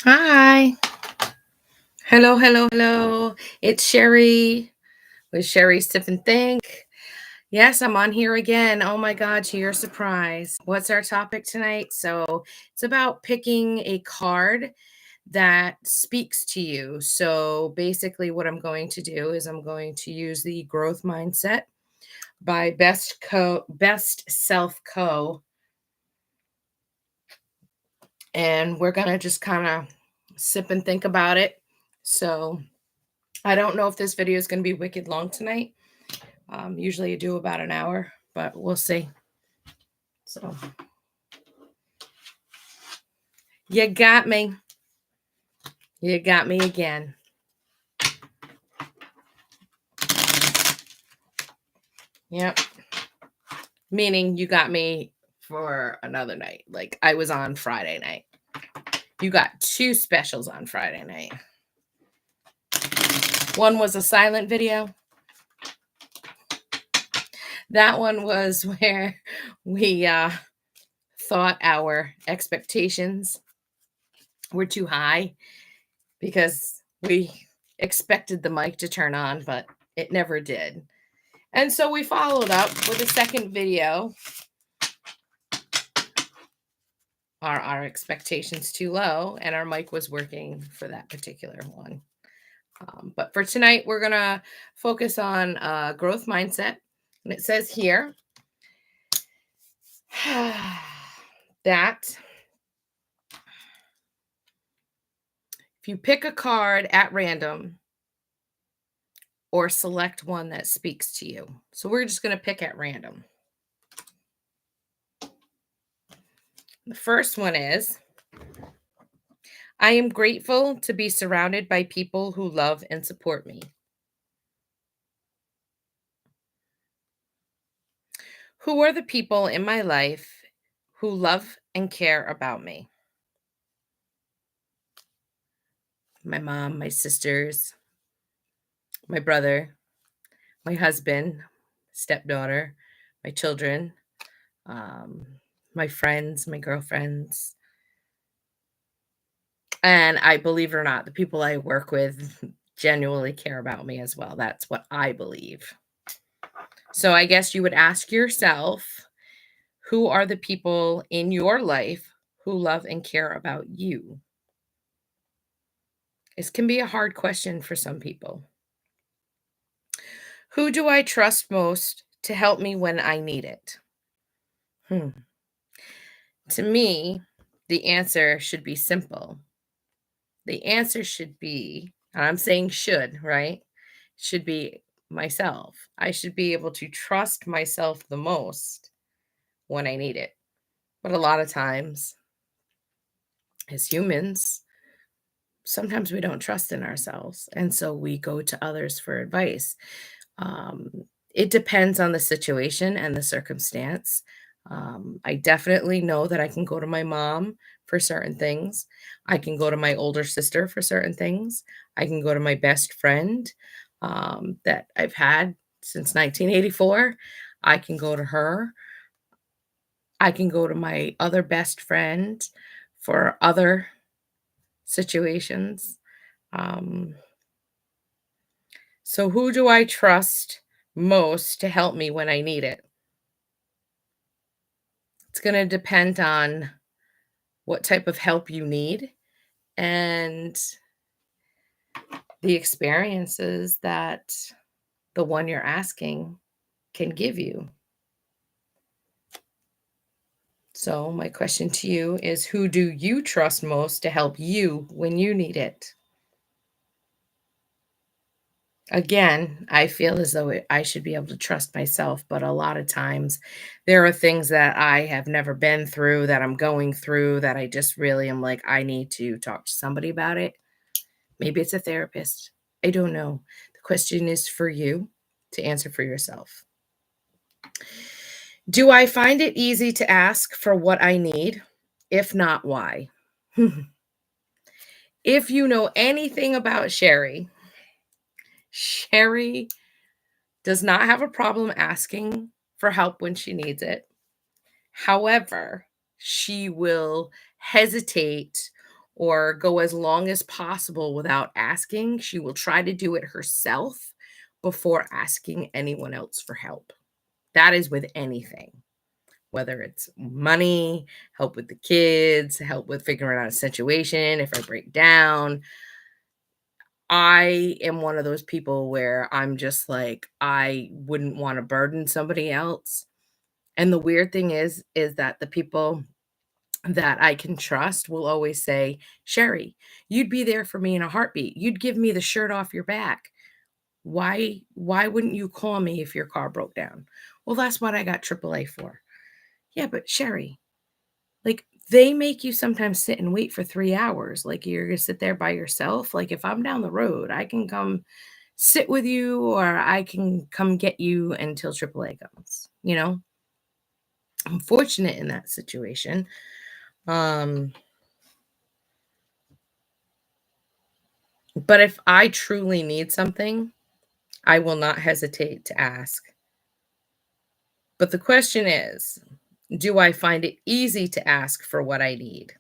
Hi. Hello, hello, hello. It's Sherry with Sherry Sip and Think. Yes, I'm on here again. Oh my God, to your surprise. What's our topic tonight? So it's about picking a card that speaks to you. So basically, what I'm going to do is I'm going to use the growth mindset by Best Self Co. And we're gonna just kind of sip and think about it. So I don't know if this video is going to be wicked long tonight. Usually I do about an hour, but we'll see. So you got me. You got me again. Yep. Meaning you got me for another night. Like I was on Friday night. You got two specials on Friday night. One was a silent video. That one was where we thought our expectations were too high because we expected the mic to turn on, but it never did. And so we followed up with a second video. Our expectations too low, and our mic was working for that particular one. But for tonight, we're going to focus on growth mindset. And it says here that if you pick a card at random or select one that speaks to you. So we're just going to pick at random. The first one is I am grateful to be surrounded by people who love and support me. Who are the people in my life who love and care about me? My mom, my sisters, my brother, my husband, stepdaughter, my children, um, my friends, my girlfriends. And I believe it or not, the people I work with genuinely care about me as well. That's what I believe. So I guess you would ask yourself, who are the people in your life who love and care about you? This can be a hard question for some people. Who do I trust most to help me when I need it? Hmm. To me, the answer should be simple. The answer should be, and I'm saying should, right? Should be myself. I should be able to trust myself the most when I need it. But a lot of times, as humans, sometimes we don't trust in ourselves. And so we go to others for advice. Um, it depends on the situation and the circumstance. I definitely know that I can go to my mom for certain things. I can go to my older sister for certain things. I can go to my best friend that I've had since 1984. I can go to her. I can go to my other best friend for other situations. Um, so, who do I trust most to help me when I need it? It's going to depend on what type of help you need and the experiences that the one you're asking can give you. So, my question to you is, who do you trust most to help you when you need it? Again, I feel as though I should be able to trust myself, but a lot of times there are things that I have never been through, that I'm going through, that I just really am like, I need to talk to somebody about it. Maybe it's a therapist. I don't know. The question is for you to answer for yourself. Do I find it easy to ask for what I need? If not, why? If you know anything about Sherry, Sherry does not have a problem asking for help when she needs it. However, she will hesitate or go as long as possible without asking. She will try to do it herself before asking anyone else for help. That is with anything, whether it's money, help with the kids, help with figuring out a situation. If I break down, I am one of those people where I'm just like, I wouldn't want to burden somebody else. And the weird thing is that the people that I can trust will always say, "Sherry, you'd be there for me in a heartbeat. You'd give me the shirt off your back. Why wouldn't you call me if your car broke down?" Well, that's what I got AAA for. Yeah, but Sherry, like, they make you sometimes sit and wait for 3 hours, like, you're gonna sit there by yourself? Like, if I'm down the road, I can come sit with you, or I can come get you until AAA comes, you know? I'm fortunate in that situation. Um, but if I truly need something, I will not hesitate to ask. But the question is, do I find it easy to ask for what I need?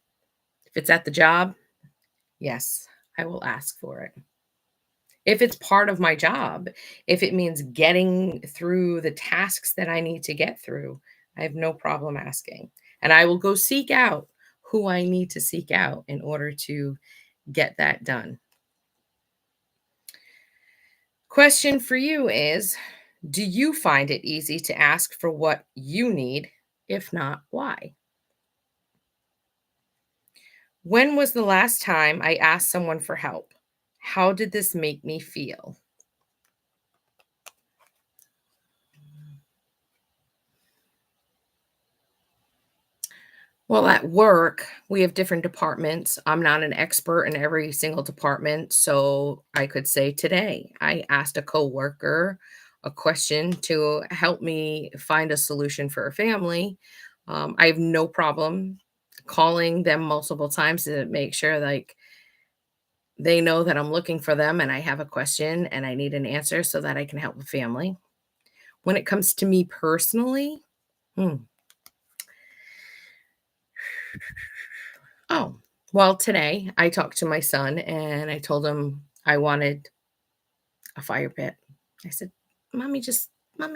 If it's at the job, yes, I will ask for it. If it's part of my job, if it means getting through the tasks that I need to get through, I have no problem asking. And I will go seek out who I need to seek out in order to get that done. Question for you is, do you find it easy to ask for what you need? If not, why? When was the last time I asked someone for help? How did this make me feel? Well, at work, we have different departments. I'm not an expert in every single department. So I could say today, I asked a coworker a question to help me find a solution for a family. I have no problem calling them multiple times to make sure like they know that I'm looking for them and I have a question and I need an answer so that I can help the family. When it comes to me personally, hmm, oh, well, today I talked to my son and I told him I wanted a fire pit. I said, Mommy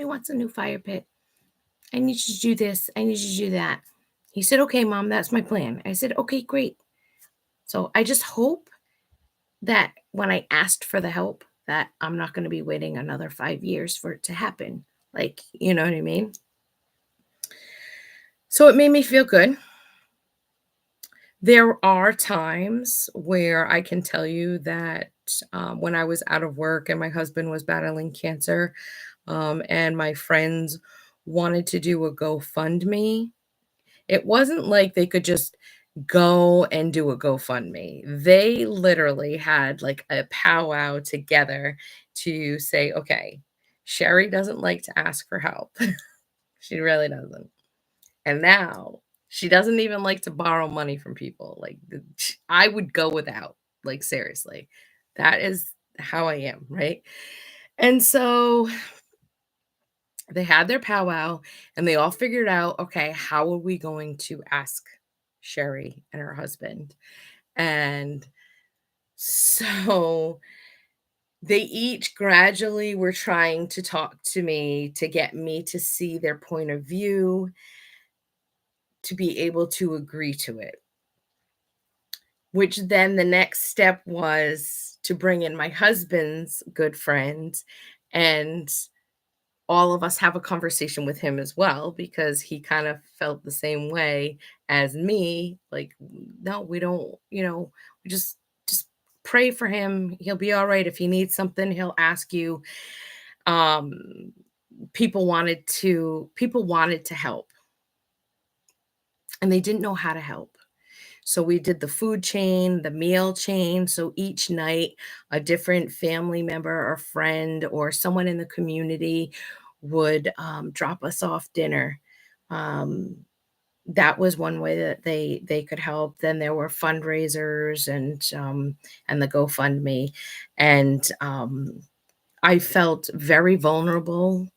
wants a new fire pit. I need you to do this. I need you to do that. He said, Okay, Mom, that's my plan. I said, Okay, great. So I just hope that when I asked for the help, that I'm not going to be waiting another 5 years for it to happen. Like, you know what I mean? So it made me feel good. There are times where I can tell you that when I was out of work and my husband was battling cancer, and my friends wanted to do a GoFundMe, it wasn't like they could just go and do a GoFundMe. They literally had like a powwow together to say, okay, Sherry doesn't like to ask for help. She really doesn't. And now she doesn't even like to borrow money from people. Like I would go without, like seriously. That is how I am, right? And so they had their powwow and they all figured out, okay, how are we going to ask Sherry and her husband? And so they each gradually were trying to talk to me to get me to see their point of view, to be able to agree to it. Which then the next step was to bring in my husband's good friends, and all of us have a conversation with him as well because he kind of felt the same way as me, like, "No, we don't, we just pray for him. He'll be all right. If he needs something, he'll ask you." Um, people wanted to help, and they didn't know how to help. So we did the food chain, the meal chain. So each night, a different family member or friend or someone in the community would drop us off dinner. Um, that was one way that they could help. Then there were fundraisers and the GoFundMe, and I felt very vulnerable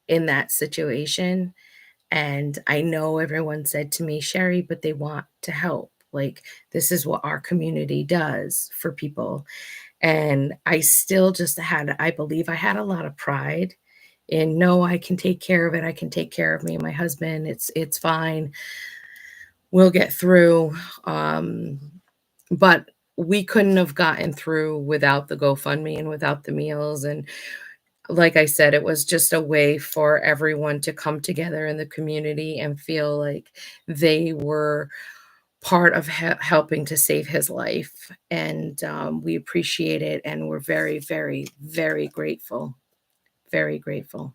in that situation. And I know everyone said to me, Sherry, but they want to help. Like, this is what our community does for people. And I still just had, I believe I had a lot of pride in, no, I can take care of it. I can take care of me and my husband. It's fine. We'll get through. Um, but we couldn't have gotten through without the GoFundMe and without the meals. And like I said, it was just a way for everyone to come together in the community and feel like they were part of helping to save his life. And we appreciate it. And we're very, very, very grateful. Very grateful.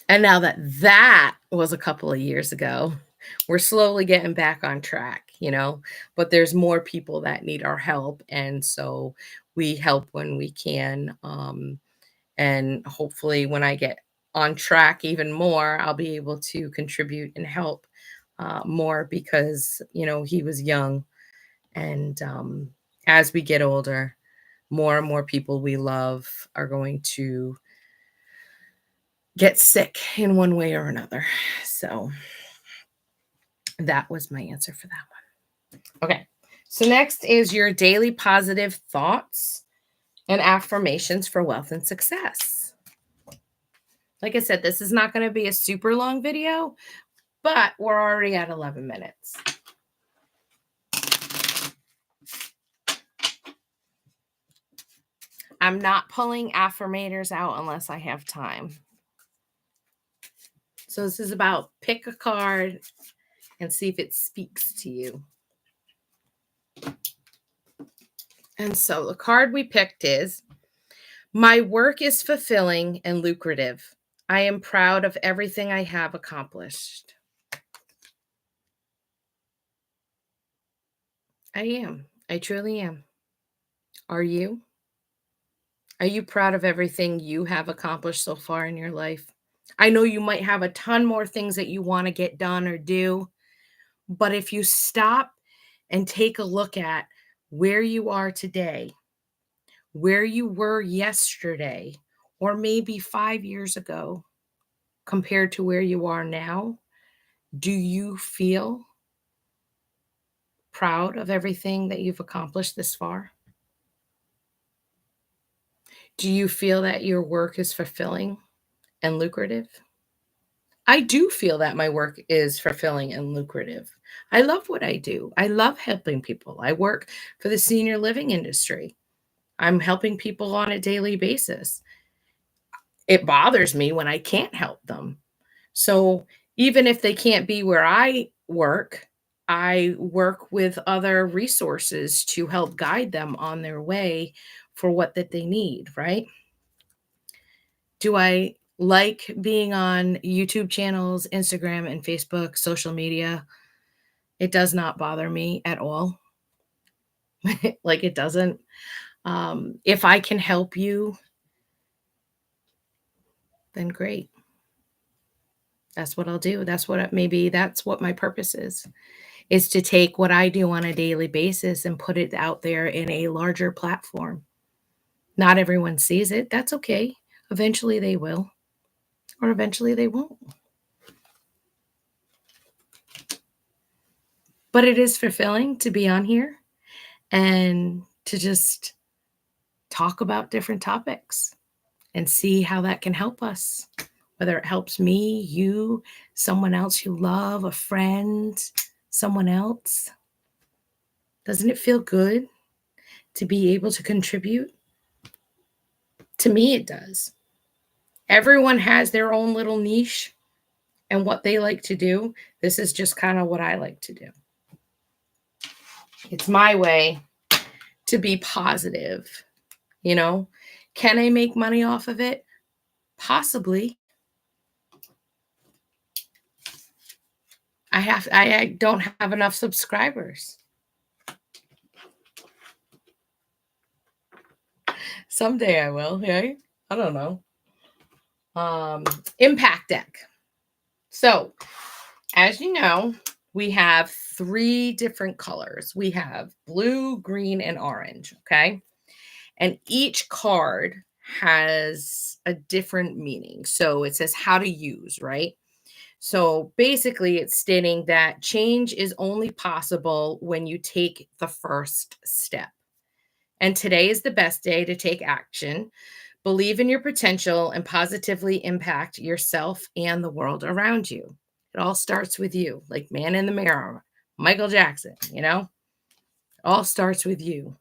And now that that was a couple of years ago, we're slowly getting back on track, but there's more people that need our help. And so we help when we can. And hopefully, when I get on track even more, I'll be able to contribute and help more because, he was young. And as we get older, more and more people we love are going to get sick in one way or another. So that was my answer for that one. Okay. So next is your daily positive thoughts and affirmations for wealth and success. Like I said, this is not going to be a super long video, but we're already at 11 minutes. I'm not pulling affirmators out unless I have time. So this is about pick a card and see if it speaks to you. And so the card we picked is, my work is fulfilling and lucrative. I am proud of everything I have accomplished. I am. I truly am. Are you? Are you proud of everything you have accomplished so far in your life? I know you might have a ton more things that you want to get done or do, but if you stop and take a look at where you are today, where you were yesterday, or maybe 5 years ago, compared to where you are now, do you feel proud of everything that you've accomplished this far? Do you feel that your work is fulfilling and lucrative? I do feel that my work is fulfilling and lucrative. I love what I do. I love helping people. I work for the senior living industry. I'm helping people on a daily basis. It bothers me when I can't help them. So even if they can't be where I work with other resources to help guide them on their way for what that they need, right? Do I like being on YouTube channels, Instagram and Facebook, social media? It does not bother me at all. Like, it doesn't. If I can help you, then great. That's what I'll do. Maybe that's what my purpose is to take what I do on a daily basis and put it out there in a larger platform. Not everyone sees it. That's okay. Eventually they will, or eventually they won't. But it is fulfilling to be on here and to just talk about different topics and see how that can help us. Whether it helps me, you, someone else you love, a friend, someone else. Doesn't it feel good to be able to contribute? To me, it does. Everyone has their own little niche and what they like to do. This is just kind of what I like to do. It's my way to be positive. Can I make money off of it? Possibly. I don't have enough subscribers. Someday I will, right? I don't know. Impact deck. So, as you know, we have 3 different colors. We have blue, green, and orange, okay? And each card has a different meaning. So it says how to use, right? So basically, it's stating that change is only possible when you take the first step. And today is the best day to take action, believe in your potential, and positively impact yourself and the world around you. It all starts with you, like man in the mirror, Michael Jackson, It all starts with you.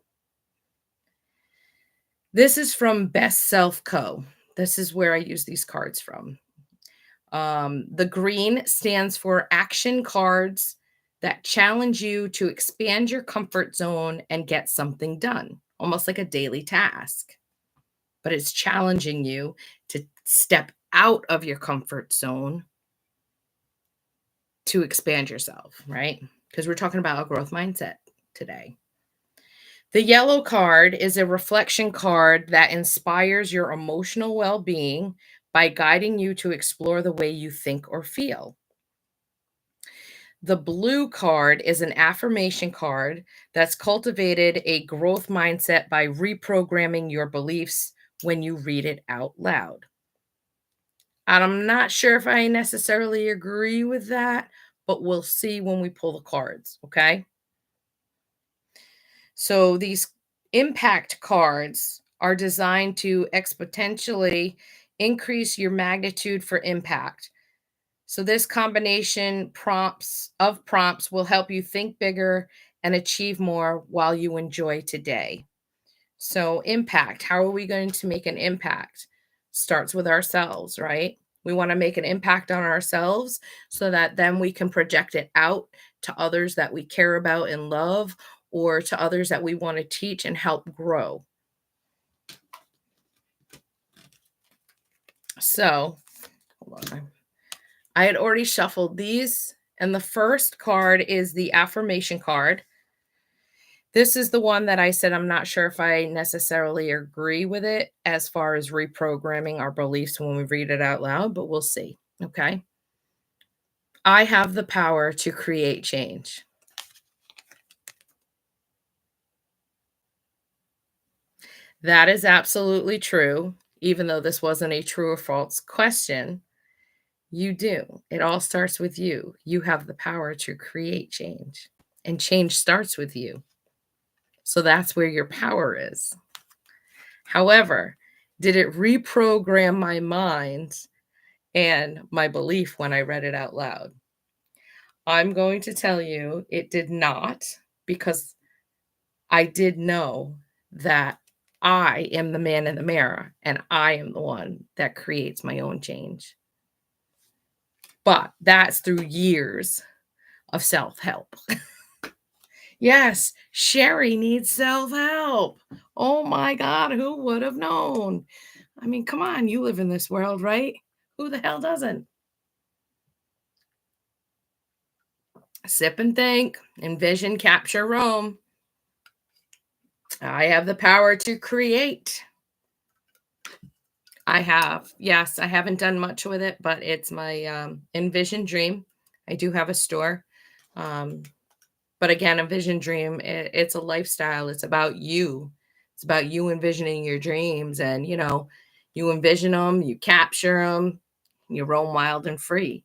This is from Best Self Co. This is where I use these cards from. The green stands for action cards that challenge you to expand your comfort zone and get something done, almost like a daily task. But it's challenging you to step out of your comfort zone to expand yourself, right? Because we're talking about a growth mindset today. The yellow card is a reflection card that inspires your emotional well being by guiding you to explore the way you think or feel. The blue card is an affirmation card that's cultivated a growth mindset by reprogramming your beliefs when you read it out loud. And I'm not sure if I necessarily agree with that, but we'll see when we pull the cards, okay? So these impact cards are designed to exponentially increase your magnitude for impact. So this combination prompts will help you think bigger and achieve more while you enjoy today. So impact, how are we going to make an impact? Starts with ourselves, right? We want to make an impact on ourselves so that then we can project it out to others that we care about and love, or to others that we want to teach and help grow. So, hold on. I had already shuffled these, and the first card is the affirmation card. This is the one that I said I'm not sure if I necessarily agree with it as far as reprogramming our beliefs when we read it out loud, but we'll see. Okay. I have the power to create change. That is absolutely true. Even though this wasn't a true or false question, you do. It all starts with you. You have the power to create change, and change starts with you. So that's where your power is. However, did it reprogram my mind and my belief when I read it out loud? I'm going to tell you it did not, because I did know that I am the man in the mirror and I am the one that creates my own change. But that's through years of self help. Yes, Sherry needs self help. Oh my God, who would have known? I mean, come on, you live in this world, right? Who the hell doesn't? Sip and think, envision, capture, roam. I have the power to create. I have. Yes, I haven't done much with it, but it's my envision dream. I do have a store. Um, but again, a vision dream, it's a lifestyle. It's about you. It's about you envisioning your dreams, and you envision them, you capture them, you roam wild and free.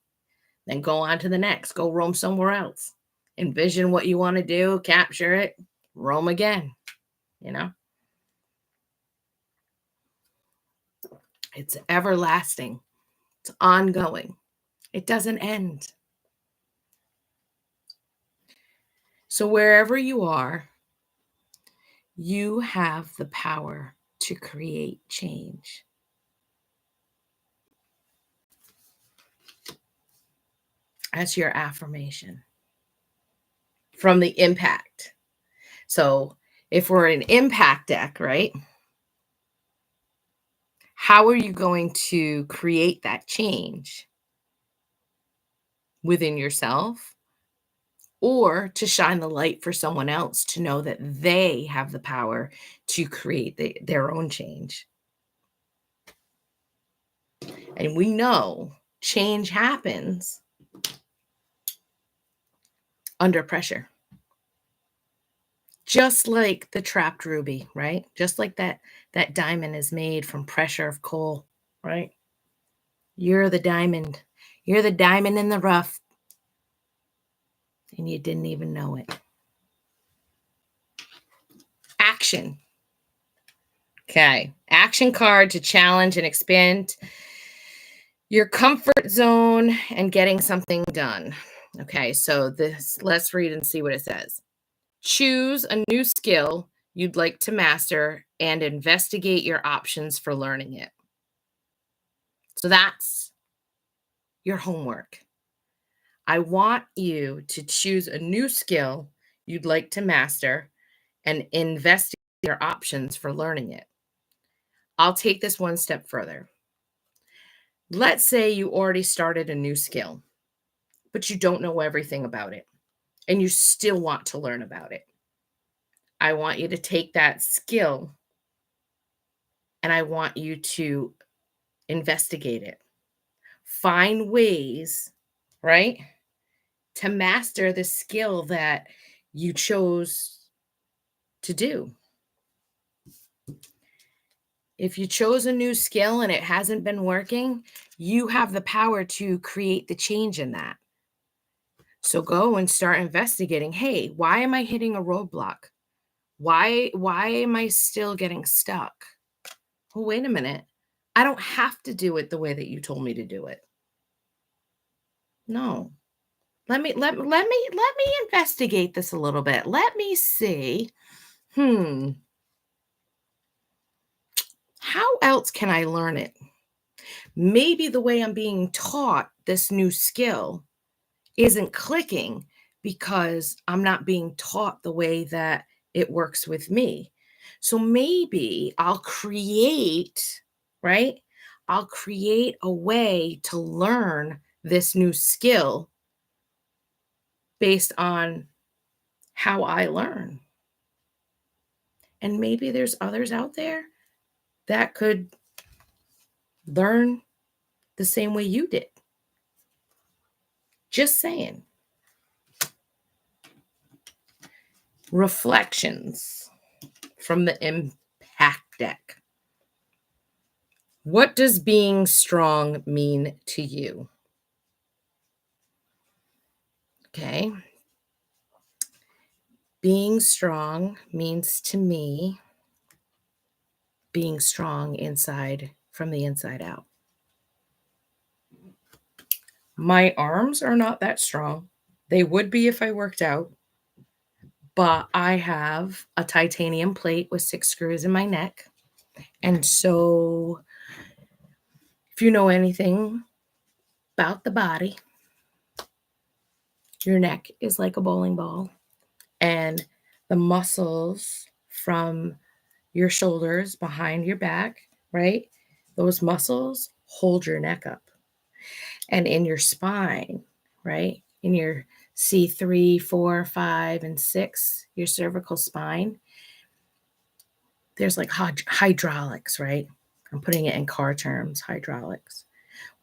Then go on to the next, go roam somewhere else. Envision what you want to do, capture it, roam again, you know? It's everlasting. It's ongoing. It doesn't end. So wherever you are, you have the power to create change. That's your affirmation from the impact. So if we're an impact deck, right? How are you going to create that change within yourself, or to shine the light for someone else to know that they have the power to create their own change? And we know change happens under pressure. Just like the trapped ruby, right? Just like that diamond is made from pressure of coal, right? You're the diamond. You're the diamond in the rough, and you didn't even know it. Action. Okay. Action card to challenge and expand your comfort zone and getting something done. Okay. So let's read and see what it says. Choose a new skill you'd like to master and investigate your options for learning it. So that's your homework. I want you to choose a new skill you'd like to master and investigate your options for learning it. I'll take this one step further. Let's say you already started a new skill, but you don't know everything about it and you still want to learn about it. I want you to take that skill and I want you to investigate it. Find ways, right, to master the skill that you chose to do. If you chose a new skill and it hasn't been working, you have the power to create the change in that. So go and start investigating. Hey, why am I hitting a roadblock? Why am I still getting stuck? Well, wait a minute. I don't have to do it the way that you told me to do it. No. Let me investigate this a little bit. Let me see. How else can I learn it? Maybe the way I'm being taught this new skill isn't clicking because I'm not being taught the way that it works with me. So maybe I'll create, right? I'll create a way to learn this new skill based on how I learn. And maybe there's others out there that could learn the same way you did. Just saying. Reflections from the impact deck. What does being strong mean to you? Okay. Being strong means to me being strong inside from the inside out. My arms are not that strong. They would be if I worked out, but I have a titanium plate with 6 screws in my neck. And so if you know anything about the body, your neck is like a bowling ball, and the muscles from your shoulders behind your back, right? Those muscles hold your neck up. And in your spine, right? In your C3, 4, 5, and 6, your cervical spine, there's like hydraulics, right? I'm putting it in car terms, hydraulics.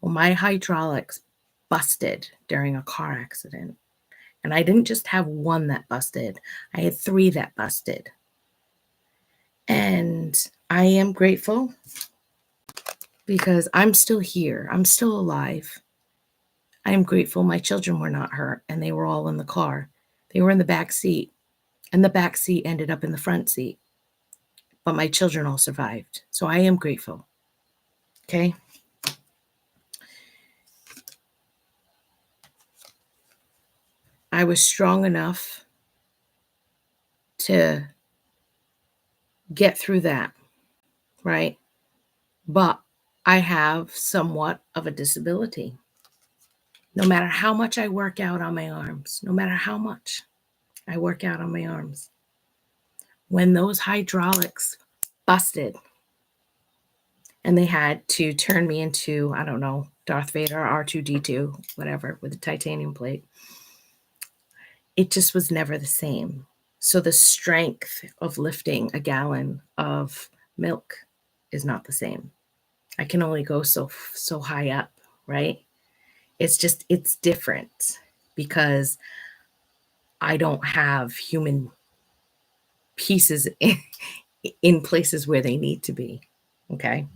Well, my hydraulics busted during a car accident. And I didn't just have one that busted, I had 3 that busted. And I am grateful because I'm still here. I'm still alive. I am grateful my children were not hurt and they were all in the car. They were in the back seat, and the back seat ended up in the front seat. But my children all survived. So I am grateful. Okay. I was strong enough to get through that, right? But I have somewhat of a disability. No matter how much I work out on my arms, no matter how much I work out on my arms, when those hydraulics busted and they had to turn me into, I don't know, Darth Vader, R2D2, whatever, with a titanium plate, it just was never the same. So the strength of lifting a gallon of milk is not the same. I can only go so high up, right? It's different because I don't have human pieces in places where they need to be. Okay.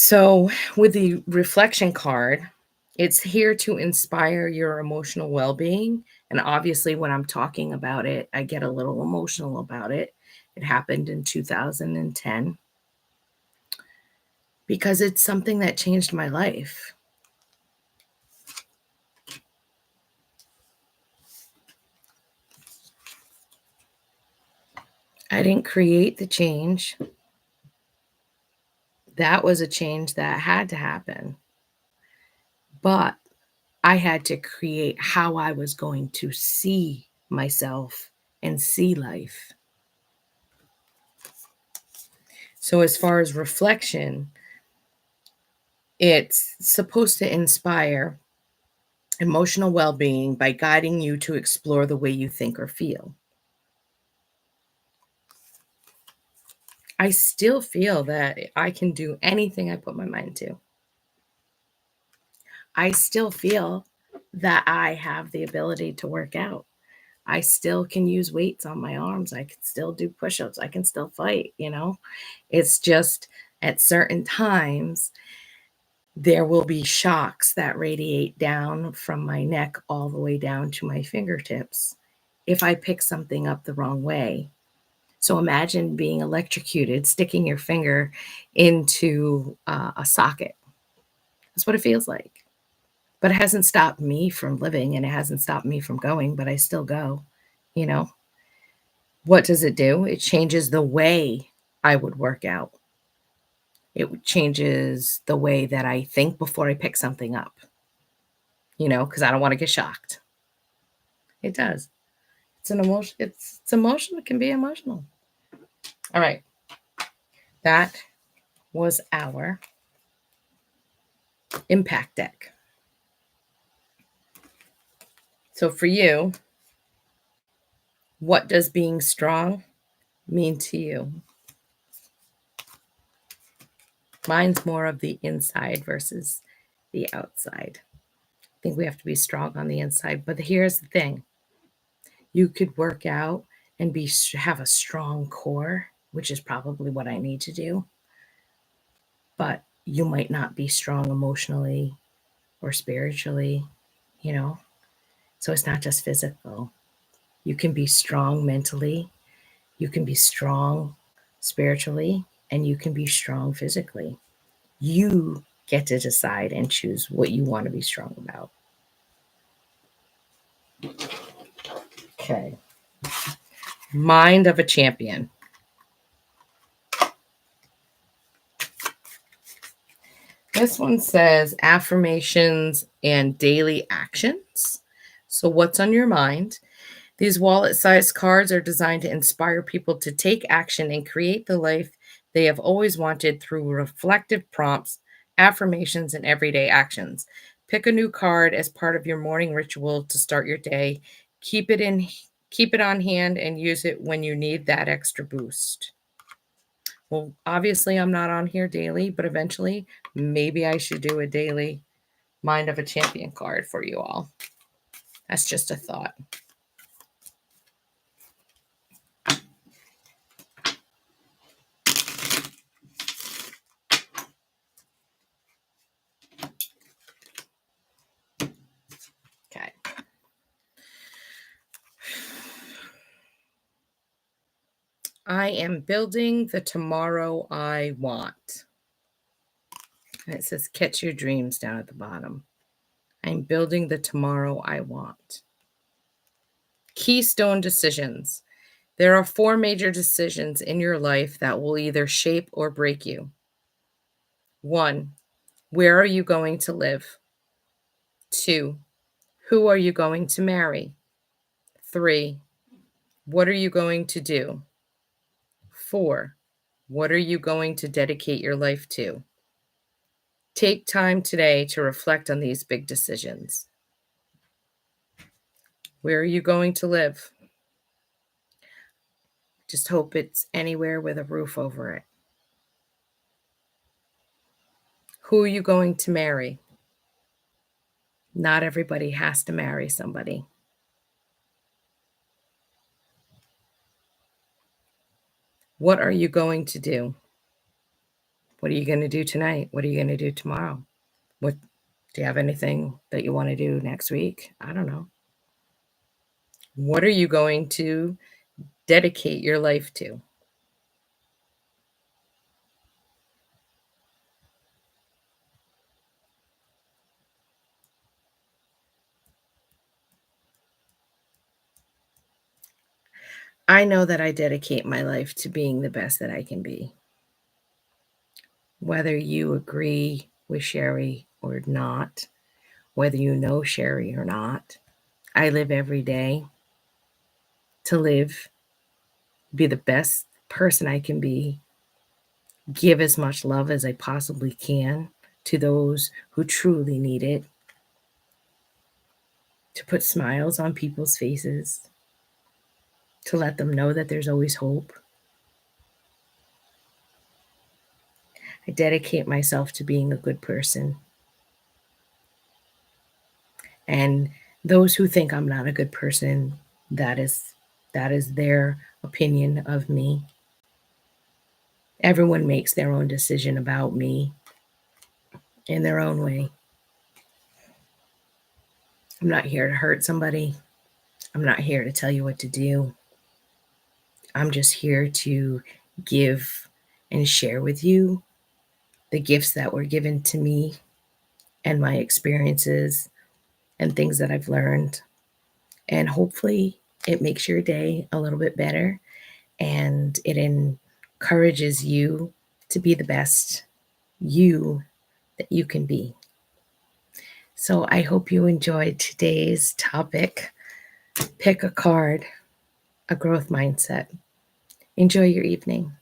So, with the reflection card, it's here to inspire your emotional well being. And obviously, when I'm talking about it, I get a little emotional about it. It happened in 2010 because it's something that changed my life. I didn't create the change. That was a change that had to happen. But I had to create how I was going to see myself and see life. So, as far as reflection, it's supposed to inspire emotional well being by guiding you to explore the way you think or feel. I still feel that I can do anything I put my mind to. I still feel that I have the ability to work out. I still can use weights on my arms. I can still do push ups. I can still fight. It's just at certain times, there will be shocks that radiate down from my neck all the way down to my fingertips if I pick something up the wrong way. So imagine being electrocuted, sticking your finger into a socket. That's what it feels like. But it hasn't stopped me from living and it hasn't stopped me from going, but I still go. You know, what does it do? It changes the way I would work out. It changes the way that I think before I pick something up, because I don't want to get shocked. It does. It's an emotion. It's emotional. It can be emotional. All right. That was our impact deck. So for you, what does being strong mean to you? Mine's more of the inside versus the outside. I think we have to be strong on the inside. But here's the thing: you could work out and have a strong core, which is probably what I need to do. But you might not be strong emotionally or spiritually, you know? So it's not just physical. You can be strong mentally, you can be strong spiritually, and you can be strong physically. You get to decide and choose what you want to be strong about. Okay. Mind of a champion. This one says affirmations and daily actions. So, what's on your mind? These wallet sized cards are designed to inspire people to take action and create the life they have always wanted through reflective prompts, affirmations, and everyday actions. Pick a new card as part of your morning ritual to start your day. Keep it in keep it on hand and use it when you need that extra boost. Well, obviously I'm not on here daily, but eventually maybe I should do a daily Mind of a Champion card for you all. That's just a thought. Okay. I am building the tomorrow I want. And it says, catch your dreams down at the bottom. I'm building the tomorrow I want. Keystone decisions. There are 4 major decisions in your life that will either shape or break you. 1, where are you going to live? 2, who are you going to marry? 3, what are you going to do? 4, what are you going to dedicate your life to? Take time today to reflect on these big decisions. Where are you going to live? Just hope it's anywhere with a roof over it. Who are you going to marry? Not everybody has to marry somebody. What are you going to do? What are you going to do tonight? What are you going to do tomorrow? What do you have anything that you want to do next week? I don't know. What are you going to dedicate your life to? I know that I dedicate my life to being the best that I can be. Whether you agree with Sherry or not, whether you know Sherry or not, I live every day to live, be the best person I can be, give as much love as I possibly can to those who truly need it, to put smiles on people's faces, to let them know that there's always hope. I dedicate myself to being a good person. And those who think I'm not a good person, that is that is their opinion of me. Everyone makes their own decision about me in their own way. I'm not here to hurt somebody. I'm not here to tell you what to do. I'm just here to give and share with you the gifts that were given to me and my experiences and things that I've learned. And hopefully, it makes your day a little bit better and it encourages you to be the best you that you can be. So, I hope you enjoyed today's topic. Pick a card, a growth mindset. Enjoy your evening.